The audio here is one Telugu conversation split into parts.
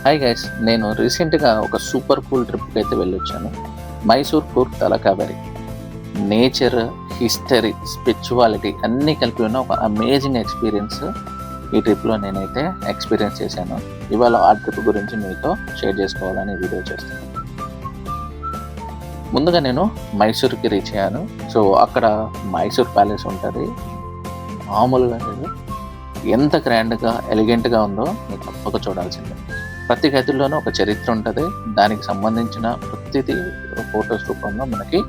హాయ్ గైస్, నేను రీసెంట్‌గా ఒక సూపర్ కూల్ ట్రిప్‌కి అయితే వెళ్ళొచ్చాను. Mysore Coorg Talakaveri. Nature, history, spirituality అన్నీ కలిపి ఉన్న ఒక అమేజింగ్ ఎక్స్‌పీరియన్స్ ఈ ట్రిప్‌లో నేనైతే ఎక్స్‌పీరియన్స్ చేశాను. ఇవాళ ఆ ట్రిప్ గురించి మీతో షేర్ చేసుకోవాలని వీడియో చేస్తున్నాను. ముందుగా నేను మైసూర్‌కి రీచ్ అయ్యాను. సో, అక్కడ మైసూర్ ప్యాలెస్ ఉంటది. మామూలుగా లేదు. ఎంత గ్రాండ్‌గా, ఎలిగెంట్‌గా ఉందో మీరు తప్పక చూడాల్సిందే. ప్రతి గదిలోనూ ఒక చరిత్ర ఉంటది. దానికి సంబంధించిన ప్రతిదీ ఫోటోస్ రూపంలో మనకి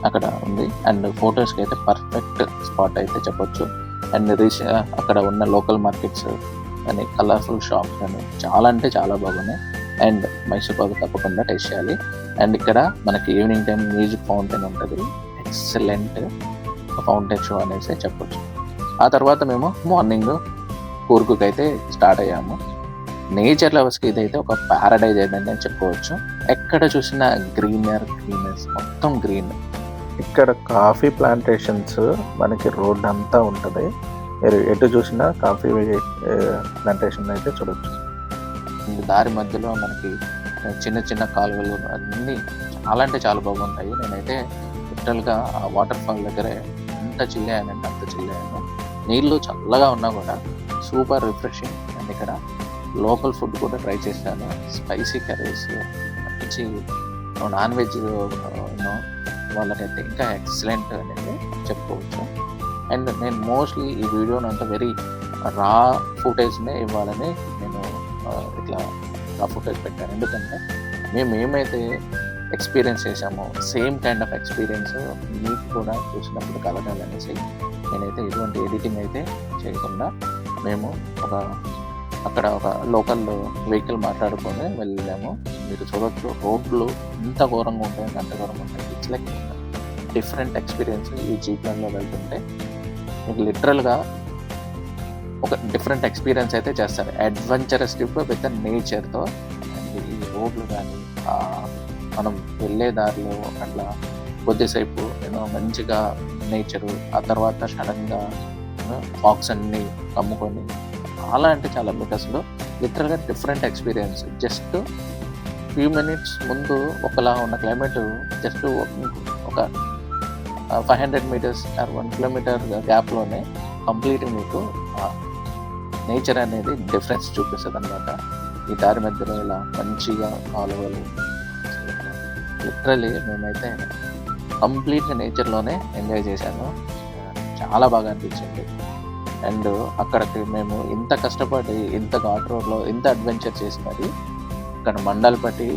అక్కడ ఉంది. అండ్ ఫోటోస్‌కైతే పర్ఫెక్ట్ స్పాట్ అయితే చెప్పొచ్చు. అండ్ అక్కడ ఉన్న లోకల్ మార్కెట్స్ అని, కలర్‌ఫుల్ షాప్స్ అని చాలా అంటే చాలా బాగున్నాయి. అండ్ మైసూర్ పాక్ తప్పకుండా టేస్ట్ చేయాలి. అండ్ ఇక్కడ మనకి ఈవినింగ్ టైమ్ మ్యూజిక్ ఫౌంటైన్ ఉంటది. ఎక్సలెంట్ ఫౌంటైన్ షో అనేసి చెప్పొచ్చు. ఆ తర్వాత మేము మార్నింగ్ కూర్గ్‌కైతే స్టార్ట్ అయ్యాము. నేచర్ లవర్స్‌కి ఇదైతే ఒక పారడైజ్ అయిందని నేను చెప్పుకోవచ్చు. ఎక్కడ చూసినా గ్రీనెస్ మొత్తం గ్రీన్. ఇక్కడ కాఫీ ప్లాంటేషన్స్ మనకి రోడ్ అంతా ఉంటది. మీరు ఎటు చూసినా కాఫీ ప్లాంటేషన్ అయితే చూడొచ్చు. దారి మధ్యలో మనకి చిన్న చిన్న కాలువలు అన్నీ చాలా అంటే చాలా బాగుంటాయి. నేనైతే లిటరల్‌గా ఆ వాటర్ ఫాల్ దగ్గరే ఎంత చిల్ అయ్యానంటే అంత చిల్ అయ్యాను. నీళ్ళు చల్లగా ఉన్నా కూడా సూపర్ రిఫ్రెషింగ్. అండ్ ఇక్కడ లోకల్ ఫుడ్ కూడా ట్రై చేశాను. స్పైసీ కర్రీస్, మంచి నాన్ వెజ్ వాళ్ళకైతే ఇంకా ఎక్సలెంట్ అనేది చెప్పుకోవచ్చు. అండ్ నేను మోస్ట్లీ ఈ వీడియోని అంతా వెరీ రా ఫుటేజ్నే ఇవ్వాలని నేను ఇట్లా రా ఫుటేజ్ పెట్టాను. ఎందుకంటే మేము ఏమైతే ఎక్స్పీరియన్స్ చేసామో సేమ్ కైండ్ ఆఫ్ ఎక్స్పీరియన్స్ మీకు కూడా చూసినప్పుడు కలగాలనేసి నేనైతే ఎటువంటి ఎడిటింగ్ అయితే చేయకుండా మేము అక్కడ ఒక లోకల్ వెహికల్ మాట్లాడుకొని వెళ్ళాము. మీరు చూడొచ్చు రోడ్లు ఎంత ఘోరంగా ఉంటాయి, అంత ఘోరంగా ఉంటాయి. It's like different experience. ఈ జీప్లలో వెళ్తుంటే మీకు లిటరల్గా ఒక డిఫరెంట్ ఎక్స్పీరియన్స్ అయితే చేస్తారు. అడ్వెంచరస్ ట్రిప్ విత్ నేచర్తో. అండ్ ఈ రోడ్లు కానీ మనం వెళ్ళే దారిలో అట్లా కొద్దిసేపు మంచిగా నేచరు, ఆ తర్వాత సడన్గా ఫాగ్స్ అన్నీ కమ్ముకొని చాలా అంటే చాలా మీకు అసలు లిటరల్గా different experience. Just few minutes ముందు ఒకలా ఉన్న క్లైమేట్ జస్ట్ ఒక 500 మీటర్స్ ఆర్ 1 కిలోమీటర్ గ్యాప్లోనే కంప్లీట్ మీకు నేచర్ అనేది డిఫరెన్స్ చూపిస్తుంది అనమాట. ఈ దారి మధ్యలో ఇలా మంచిగా కాలువలు, లిటరలీ మేమైతే కంప్లీట్గా నేచర్లోనే ఎంజాయ్ చేశాను. చాలా బాగా అనిపించింది. అండ్ అక్కడికి మేము ఇంత కష్టపడి ఇంత ఘాట్ రోడ్లో ఇంత అడ్వెంచర్ చేసి మరి ఇక్కడ మండల్పట్టి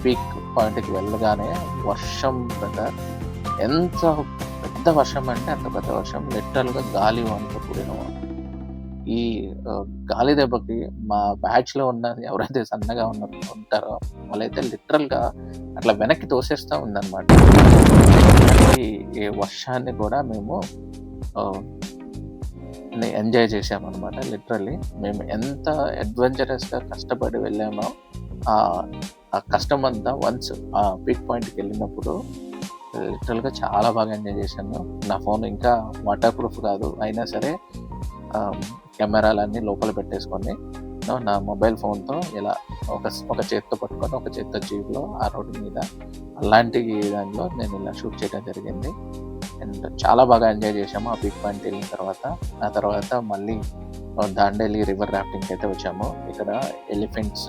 పీక్ పాయింట్కి వెళ్ళగానే వర్షం బ్రదర్, ఎంత పెద్ద వర్షం అంటే అంత పెద్ద వర్షం. లిటరల్గా గాలి వానతో కూడిన ఈ గాలి దెబ్బకి మా బ్యాచ్లో ఉన్న ఎవరైతే సన్నగా ఉంటారో వాళ్ళైతే లిటరల్గా అట్లా వెనక్కి తోసేస్తూ ఉందన్నమాట. ఈ వర్షాన్ని కూడా మేము ఎంజాయ్ చేసామన్నమాట. లిటరల్లీ మేము ఎంత అడ్వెంచరస్గా కష్టపడి వెళ్ళామో ఆ కష్టం అంతా వన్స్ ఆ పీక్ పాయింట్కి వెళ్ళినప్పుడు లిటరల్గా చాలా బాగా ఎంజాయ్ చేశాను. నా ఫోన్ ఇంకా వాటర్ ప్రూఫ్ కాదు, అయినా సరే కెమెరాలన్నీ లోపల పెట్టేసుకొని నా మొబైల్ ఫోన్తో ఇలా ఒక చేత్తో పట్టుకొని ఒక చేత్తో జీప్లో ఆ రోడ్డు మీద అలాంటి దానిలో నేను ఇలా షూట్ చేయడం జరిగింది. అండ్ చాలా బాగా ఎంజాయ్ చేసాము ఆ పీక్ పాయింట్ వెళ్ళిన తర్వాత. ఆ తర్వాత మళ్ళీ దాండేలి రివర్ రాఫ్టింగ్కి అయితే వచ్చాము. ఇక్కడ ఎలిఫెంట్స్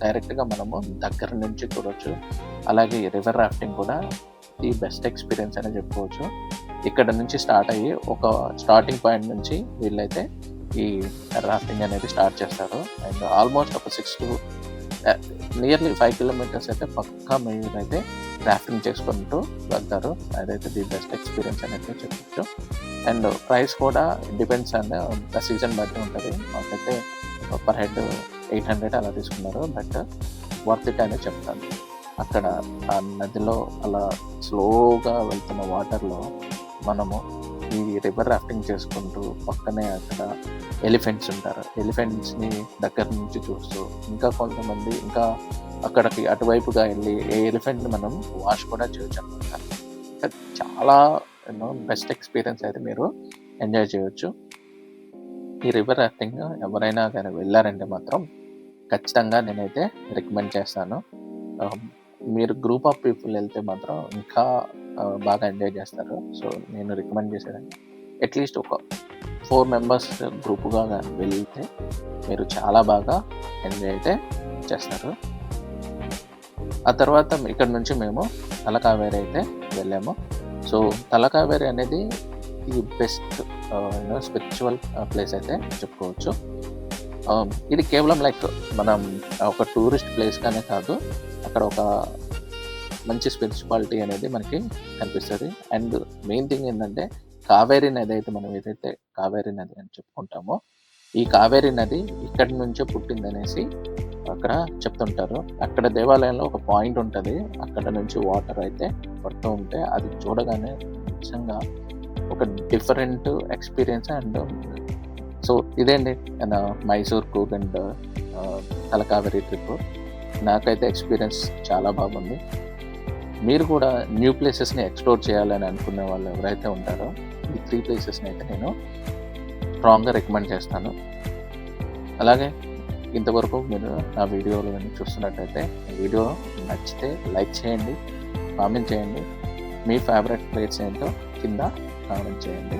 డైరెక్ట్గా మనము దగ్గర నుంచి చూడవచ్చు. అలాగే రివర్ రాఫ్టింగ్ కూడా ది బెస్ట్ ఎక్స్పీరియన్స్ అని చెప్పుకోవచ్చు. ఇక్కడ నుంచి స్టార్ట్ అయ్యి ఒక స్టార్టింగ్ పాయింట్ నుంచి వీళ్ళైతే ఈ రాఫ్టింగ్ అనేది స్టార్ట్ చేస్తారు. అండ్ ఆల్మోస్ట్ ఒక 6 to నియర్లీ 5 కిలోమీటర్స్ అయితే పక్కా మీరైతే రాఫ్టింగ్ చేసుకుంటూ వెళ్తారు. అదైతే ది బెస్ట్ ఎక్స్పీరియన్స్ అనేది చెప్పచ్చు. అండ్ ప్రైస్ కూడా డిపెండ్స్ అండ్ సీజన్ బట్టి ఉంటుంది. మాకైతే పర్ హెడ్ 800 అలా తీసుకున్నారు. బట్ వర్త్ ఇట్ అనేది చెప్తాను. అక్కడ ఆ నదిలో అలా స్లోగా వెళ్తున్న వాటర్లో మనము ఈ రివర్ రాఫ్టింగ్ చేసుకుంటూ పక్కనే అక్కడ ఎలిఫెంట్స్ ఉంటారు. ఎలిఫెంట్స్ని దగ్గర నుంచి చూస్తూ ఇంకా కొంతమంది ఇంకా అక్కడికి అటువైపుగా వెళ్ళి ఏ ఎలిఫెంట్ని మనం వాష్ కూడా చేయొచ్చు అనమాట. చాలా బెస్ట్ ఎక్స్పీరియన్స్ అయితే మీరు ఎంజాయ్ చేయొచ్చు. ఈ రివర్ రాఫ్టింగ్ ఎవరైనా కానీ వెళ్ళారంటే మాత్రం ఖచ్చితంగా నేనైతే రికమెండ్ చేస్తాను. ఆహ్, మీరు గ్రూప్ ఆఫ్ పీపుల్ వెళ్తే మాత్రం ఇంకా బాగా ఎంజాయ్ చేస్తారు. సో, నేను రికమెండ్ చేసేది అట్‌లీస్ట్ ఒక 4 మెంబర్స్ గ్రూప్‌గా గాని వెళ్తే మీరు చాలా బాగా ఎంజాయ్ అయితే చేస్తారు. ఆ తర్వాత ఇక్కడ నుంచి మేము తలకావేరి అయితే వెళ్ళాము. సో, తలకావేరి అనేది ది బెస్ట్ స్పిరిచువల్ ప్లేస్ అయితే చెప్పుకోవచ్చు. ఇది కేవలం లైక్ మనం ఒక టూరిస్ట్ ప్లేస్‌గానే కాదు. అక్కడ ఒక మంచి స్పిరిచువాలిటీ అనేది మనకి కనిపిస్తది. అండ్ మెయిన్ థింగ్ ఏందంటే కావేరి నది అయితే మనం ఏదైతే కావేరి నది అని చెప్పుకుంటామో, ఈ కావేరి నది ఇక్కడి నుంచే పుట్టిందనేసి అక్కడ చెప్తుంటారు. అక్కడ దేవాలయంలో ఒక పాయింట్ ఉంటది. అక్కడ నుంచి వాటర్ అయితే పడుతూ ఉంటే అది చూడగానే నిజంగా ఒక డిఫరెంట్ ఎక్స్‌పీరియన్స్. అండ్ సో ఇదే అండి నా మైసూర్ కూర్గ్ అండ్ తలకావేరి ట్రిప్. నాకైతే ఎక్స్‌పీరియన్స్ చాలా బాగుంది. మీరు కూడా న్యూ ప్లేసెస్‌ని ఎక్స్‌ప్లోర్ చేయాలని అనుకునే వాళ్ళు ఎవరైతే ఉంటారో, ఈ 3 ప్లేసెస్‌ని అయితే నేను స్ట్రాంగ్‌గా రికమెండ్ చేస్తాను. అలాగే ఇంతవరకు మీరు నా వీడియోలు గాని చూస్తున్నట్టయితే, ఈ వీడియో నచ్చితే లైక్ చేయండి, కామెంట్ చేయండి. మీ ఫేవరెట్ ప్లేస్ ఏంటో కింద కామెంట్ చేయండి.